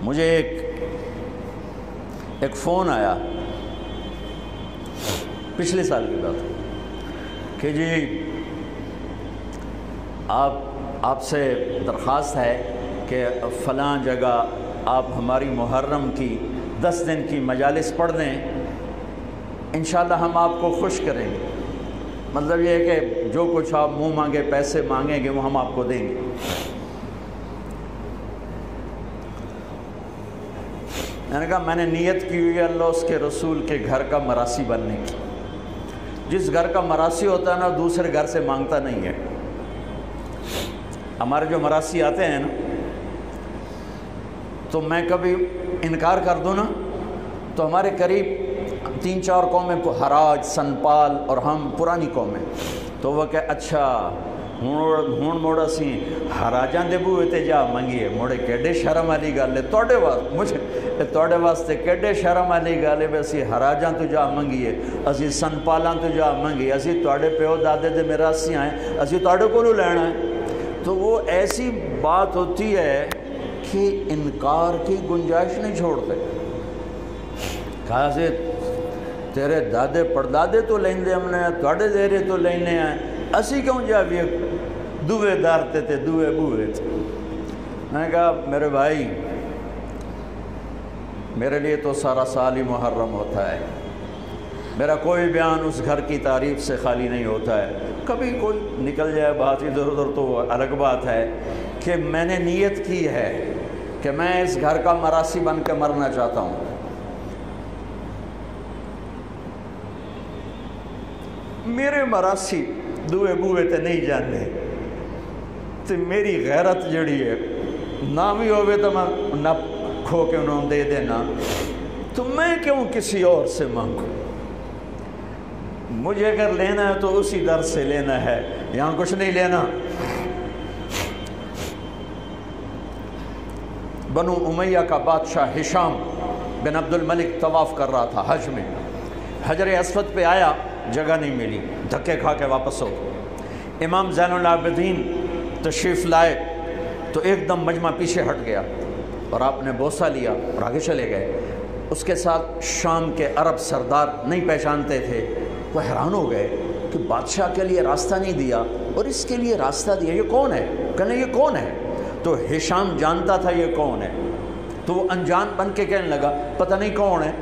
مجھے ایک فون آیا پچھلے سال کی بات کہ جی آپ سے درخواست ہے کہ فلاں جگہ آپ ہماری محرم کی 10 دن کی مجالس پڑھ دیں، انشاءاللہ ہم آپ کو خوش کریں گے۔ مطلب یہ ہے کہ جو کچھ آپ منہ مانگے پیسے مانگیں گے وہ ہم آپ کو دیں گے۔ میں نے کہا میں نے نیت کی ہوئی ہے اللہ اس کے رسول کے گھر کا مراسی بننے کی۔ جس گھر کا مراسی ہوتا ہے نا دوسرے گھر سے مانگتا نہیں ہے۔ ہمارے جو مراسی آتے ہیں نا تو میں کبھی انکار کر دوں نا تو ہمارے قریب 3-4 قومیں حراج، سنپال اور ہم پرانی قومیں، تو وہ کہ اچھا ہون موڑا سی حراجاں دے بوئے تے جا منگیے موڑے کیڈے شرم والی گل ہے توڑے واسطے، مجھے توڑے واسطے کیڈے شرم والی گل ہے، اسی حراجاں تو جا منگیے، اسی سنپالاں تو جا منگیے، اسی توڑے پیو دادے دے میراسی آئیں، اسی توڑے کو لینا ہے۔ تو وہ ایسی بات ہوتی ہے کہ انکار کی گنجائش نہیں چھوڑتے۔ کہا سے تیرے دادے پردادے تو لیندے ہم نے توڑے دیرے تو لینے آئے، اسی کیوں جا بھی دوے دارتے تھے دوے بوئے تھے۔ میں نے کہا میرے بھائی میرے لیے تو سارا سال ہی محرم ہوتا ہے، میرا کوئی بیان اس گھر کی تعریف سے خالی نہیں ہوتا ہے، کبھی کوئی نکل جائے بات ادھر ادھر تو الگ بات ہے کہ میں نے نیت کی ہے کہ میں اس گھر کا مراسی بن کے مرنا چاہتا ہوں۔ میرے مراسی دوے بوئے تے نہیں جانے تے میری غیرت جڑی ہے نہ بھی ہوئے تو میں نہ کھو کے انہوں دے دینا، تو میں کیوں کسی اور سے مانگوں؟ مجھے اگر لینا ہے تو اسی در سے لینا ہے، یہاں کچھ نہیں لینا۔ بنو امیہ کا بادشاہ ہشام بن عبد الملک طواف کر رہا تھا حج میں، حجر اسود پہ آیا جگہ نہیں ملی، دھکے کھا کے واپس ہو۔ امام زین العابدین تشریف لائے تو ایک دم مجمع پیچھے ہٹ گیا اور آپ نے بوسہ لیا اور آگے چلے گئے۔ اس کے ساتھ شام کے عرب سردار نہیں پہچانتے تھے، وہ حیران ہو گئے کہ بادشاہ کے لیے راستہ نہیں دیا اور اس کے لیے راستہ دیا، یہ کون ہے؟ کہنے یہ کون ہے؟ تو ہشام جانتا تھا یہ کون ہے، تو وہ انجان بن کے کہنے لگا پتہ نہیں کون ہے۔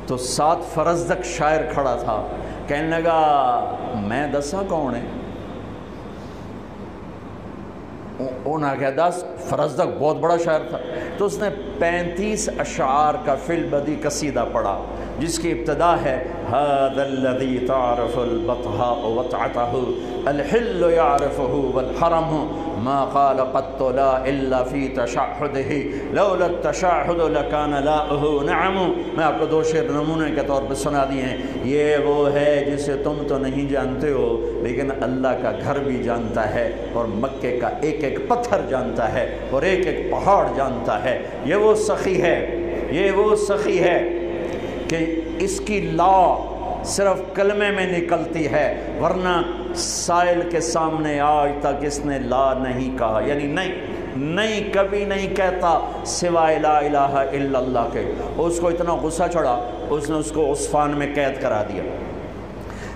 تو ساتھ فرزدق شاعر کھڑا تھا، کہنے لگا میں دسا کون ہے؟ انہاں کہا دس، فرزدق بہت بڑا شاعر تھا، تو اس نے 35 اشعار کا فی البدی قصیدہ پڑھا جس کی ابتدا ہے هذا الذي تعرف البطحاء وطعته الحل يعرفه والحرم ما قال قط لا إلا في تشعهده لولا التشعهد لكان لاؤه نعم۔ میں آپ کو 2 شعر نمونے کے طور پہ سنا دیے ہیں۔ یہ وہ ہے جسے تم تو نہیں جانتے ہو لیکن اللہ کا گھر بھی جانتا ہے اور مکے کا ایک ایک پتھر جانتا ہے اور ایک ایک پہاڑ جانتا ہے۔ یہ وہ سخی ہے، یہ وہ سخی ہے کہ اس کی لا صرف کلمے میں نکلتی ہے، ورنہ سائل کے سامنے آج تک اس نے لا نہیں کہا، یعنی نہیں کبھی نہیں کہتا سوائے لا الہ الا اللہ کے۔ اس کو اتنا غصہ چڑھا اس نے اس کو عصفان میں قید کرا دیا۔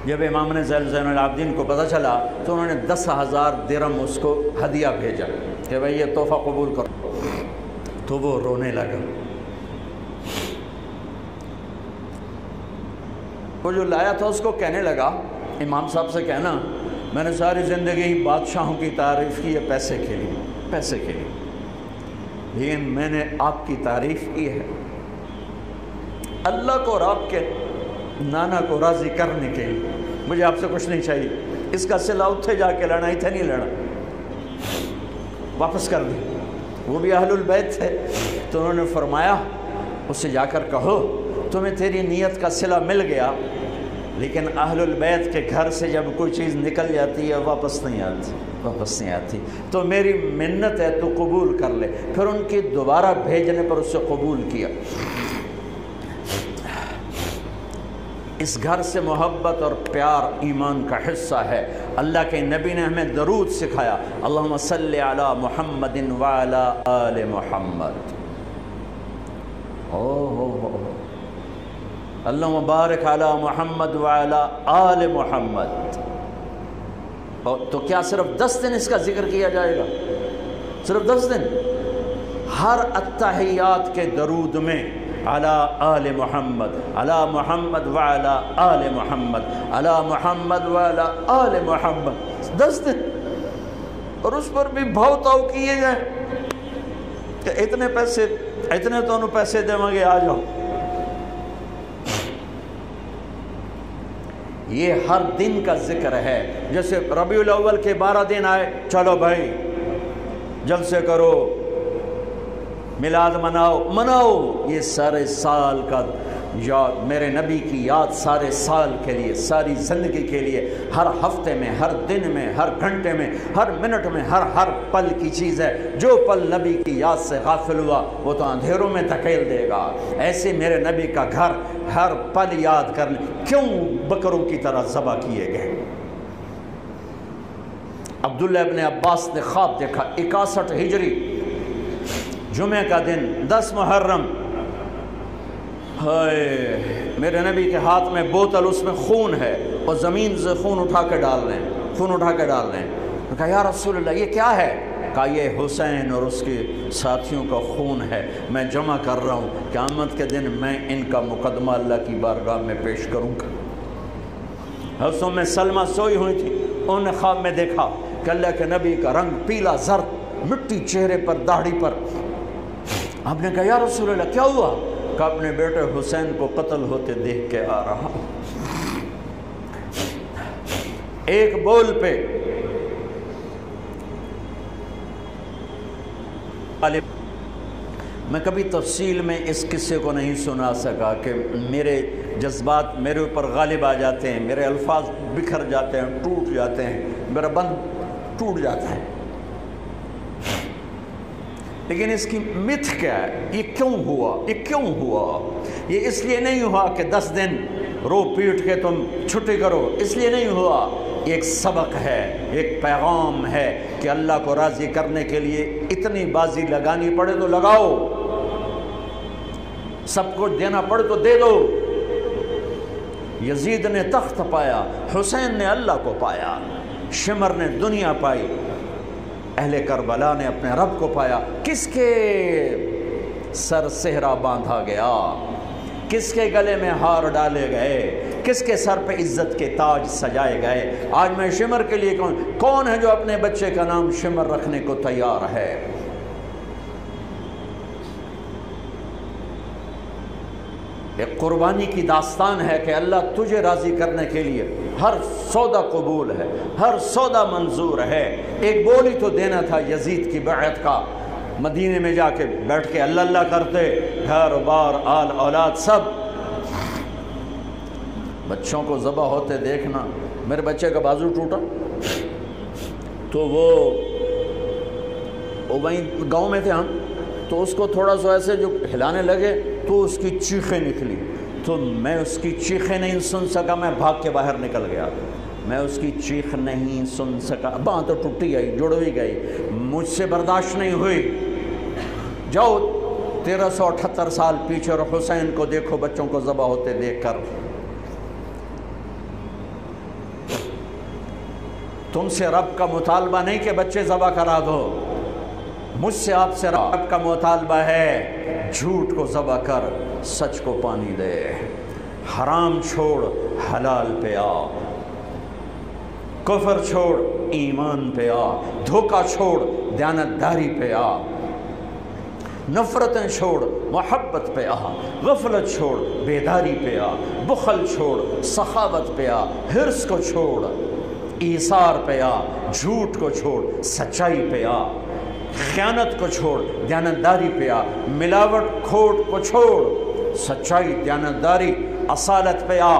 جب امام نے زین العابدین کو پتہ چلا تو انہوں نے 10,000 درہم اس کو ہدیہ بھیجا کہ بھئی یہ تحفہ قبول کرو، تو وہ رونے لگا۔ وہ جو لایا تھا اس کو کہنے لگا امام صاحب سے کہنا میں نے ساری زندگی بادشاہوں کی تعریف کی ہے پیسے کے لیے، لیکن میں نے آپ کی تعریف کی ہے اللہ کو اور آپ کے نانا کو راضی کرنے کے لیے، مجھے آپ سے کچھ نہیں چاہیے، اس کا صلہ اتھے جا کے لڑنا اتھے نہیں لڑنا، واپس کر دی۔ وہ بھی اہل البیت تھے تو انہوں نے فرمایا اس سے جا کر کہو تمہیں تیری نیت کا صلہ مل گیا، لیکن اہل البیت کے گھر سے جب کوئی چیز نکل جاتی ہے واپس نہیں آتی، تو میری منت ہے تو قبول کر لے۔ پھر ان کی دوبارہ بھیجنے پر اس سے قبول کیا۔ اس گھر سے محبت اور پیار ایمان کا حصہ ہے۔ اللہ کے نبی نے ہمیں درود سکھایا، اللہم صلی علی محمد وعلی آل محمد۔ اللہم بارک علی محمد وعلی آل محمد. اور تو کیا صرف 10 دن اس کا ذکر کیا جائے گا؟ صرف 10 دن؟ ہر التحیات کے درود میں علی آل محمد، علی محمد وعلی آل محمد، علی محمد وعلی آل محمد، 10 دن. اور اس پر بھی بھاؤ تاؤ کیے جائیں کہ اتنے پیسے، اتنے تو انہوں پیسے دیں گے، آ جاؤ. یہ ہر دن کا ذکر ہے. جیسے ربیع الاول کے 12 دن آئے، چلو بھائی جلسے کرو، میلاد مناؤ. یہ سارے سال کا یاد، میرے نبی کی یاد سارے سال کے لیے، ساری زندگی کے لیے، ہر ہفتے میں، ہر دن میں، ہر گھنٹے میں، ہر منٹ میں، ہر پل کی چیز ہے. جو پل نبی کی یاد سے غافل ہوا وہ تو اندھیروں میں دھکیل دے گا. ایسے میرے نبی کا گھر ہر پل یاد کرنے. کیوں بکروں کی طرح ذبح کیے گئے؟ عبداللہ ابن عباس نے خواب دیکھا، 61 ہجری جمعہ کا دن، 10 محرم. ہائے، میرے نبی کے ہاتھ میں بوتل، اس میں خون ہے، اور زمین سے خون اٹھا کے ڈال رہے ہیں. کہا یا رسول اللہ یہ کیا ہے؟ کہا یہ حسین اور اس کے ساتھیوں کا خون ہے، میں جمع کر رہا ہوں، قیامت کے دن میں ان کا مقدمہ اللہ کی بارگاہ میں پیش کروں گا. حضرت میں سلمہ سوئی ہوئی تھی، انہوں نے خواب میں دیکھا کہ اللہ کے نبی کا رنگ پیلا زرد، مٹی چہرے پر، داڑھی پر. آپ نے کہا یا رسول اللہ کیا ہوا؟ کہ اپنے بیٹے حسین کو قتل ہوتے دیکھ کے آ رہا. ایک بول پہ میں کبھی تفصیل میں اس قصے کو نہیں سنا سکا کہ میرے جذبات میرے اوپر غالب آ جاتے ہیں، میرے الفاظ بکھر جاتے ہیں، ٹوٹ جاتے ہیں، میرا بند ٹوٹ جاتا ہے. لیکن اس کی متھ کیا ہے؟ یہ کیوں ہوا؟ یہ اس لیے نہیں ہوا کہ 10 دن رو پیٹ کے تم چھٹی کرو، اس لیے نہیں ہوا. ایک سبق ہے، ایک پیغام ہے کہ اللہ کو راضی کرنے کے لیے اتنی بازی لگانی پڑے تو لگاؤ، سب کچھ دینا پڑے تو دے دو. یزید نے تخت پایا، حسین نے اللہ کو پایا، شمر نے دنیا پائی، اہل کربلا نے اپنے رب کو پایا. کس کے سر صحرا باندھا گیا؟ کس کے گلے میں ہار ڈالے گئے؟ کس کے سر پہ عزت کے تاج سجائے گئے؟ آج میں شمر کے لیے کون ہے جو اپنے بچے کا نام شمر رکھنے کو تیار ہے؟ ایک قربانی کی داستان ہے کہ اللہ تجھے راضی کرنے کے لیے ہر سودا قبول ہے، ہر سودا منظور ہے. ایک بولی تو دینا تھا یزید کی بیعت کا. مدینے میں جا کے بیٹھ کے اللہ کرتے، گھر بار آل اولاد سب. بچوں کو ذبح ہوتے دیکھنا. میرے بچے کا بازو ٹوٹا تو وہ وہیں گاؤں میں تھے ہم، تو اس کو تھوڑا سا ایسے جو ہلانے لگے تو اس کی چیخیں نکلی. تو میں اس کی چیخیں نہیں سن سکا، میں بھاگ کے باہر نکل گیا. میں اس کی چیخ نہیں سن سکا، باں تو ٹوٹی گئی، جڑ بھی گئی، مجھ سے برداشت نہیں ہوئی. جاؤ 1378 سال پیچھے اور حسین کو دیکھو بچوں کو ذبح ہوتے دیکھ کر. تم سے رب کا مطالبہ نہیں کہ بچے ذبح کرا دو، مجھ سے آپ سے رب کا مطالبہ ہے جھوٹ کو ذبح کر سچ کو پانی دے، حرام چھوڑ حلال پہ آ، کفر چھوڑ ایمان پہ آ، دھوکہ چھوڑ دیانتداری پہ آ، نفرتیں چھوڑ محبت پہ آ، غفلت چھوڑ بیداری پہ آ، بخل چھوڑ سخاوت پہ آ، حرص کو چھوڑ ایثار پہ آ، جھوٹ کو چھوڑ سچائی پہ آ، خیانت کو چھوڑ دیانتداری پہ آ، ملاوٹ کھوٹ کو چھوڑ سچائی دیانتداری اصالت پہ آ،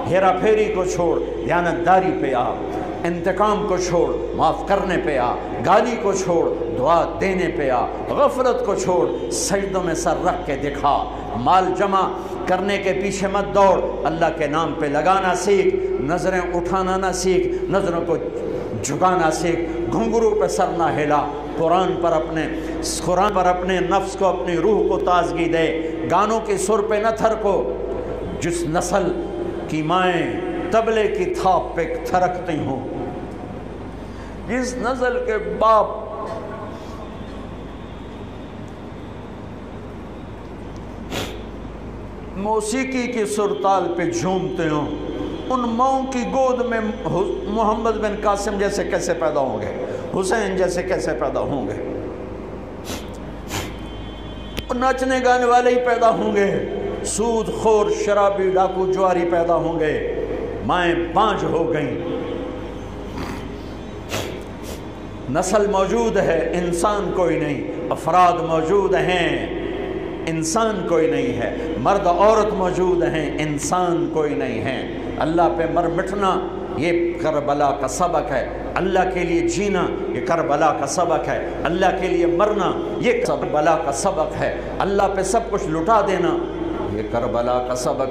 ہیرا پھیری کو چھوڑ دیانتداری پہ آ، انتقام کو چھوڑ معاف کرنے پہ آ، گالی کو چھوڑ دعا دینے پہ آ، غفلت کو چھوڑ سجدوں میں سر رکھ کے دکھا، مال جمع کرنے کے پیچھے مت دوڑ، اللہ کے نام پہ لگانا سیکھ، نظریں اٹھانا نہ سیکھ، نظروں کو جھکانا سیکھ، گھنگرو پہ سر نہ ہلا، قرآن پر اپنے نفس کو، اپنی روح کو تازگی دے، گانوں کے سر پہ نہ تھرکو۔ جس نسل کی مائیں طبلے کی تھاپ پہ تھرکتی ہوں، جس نسل کے باپ موسیقی کی سرتال پہ جھومتے ہوں، ان ماؤں کی گود میں محمد بن قاسم جیسے کیسے پیدا ہوں گے، حسین جیسے کیسے پیدا ہوں گے؟ ناچنے گانے والے ہی پیدا ہوں گے، سود خور، شرابی، ڈاکو، جواری پیدا ہوں گے، مائیں بانجھ ہو گئیں۔ نسل موجود ہے، انسان کوئی نہیں، افراد موجود ہیں، انسان کوئی نہیں ہے، مرد عورت موجود ہیں، انسان کوئی نہیں ہے۔ اللہ پہ مر مٹنا یہ کربلا کا سبق ہے، اللہ کے لیے جینا یہ کربلا کا سبق ہے، اللہ کے لیے مرنا یہ کربلا کا سبق ہے، اللہ پہ سب کچھ لٹا دینا یہ کربلا کا سبق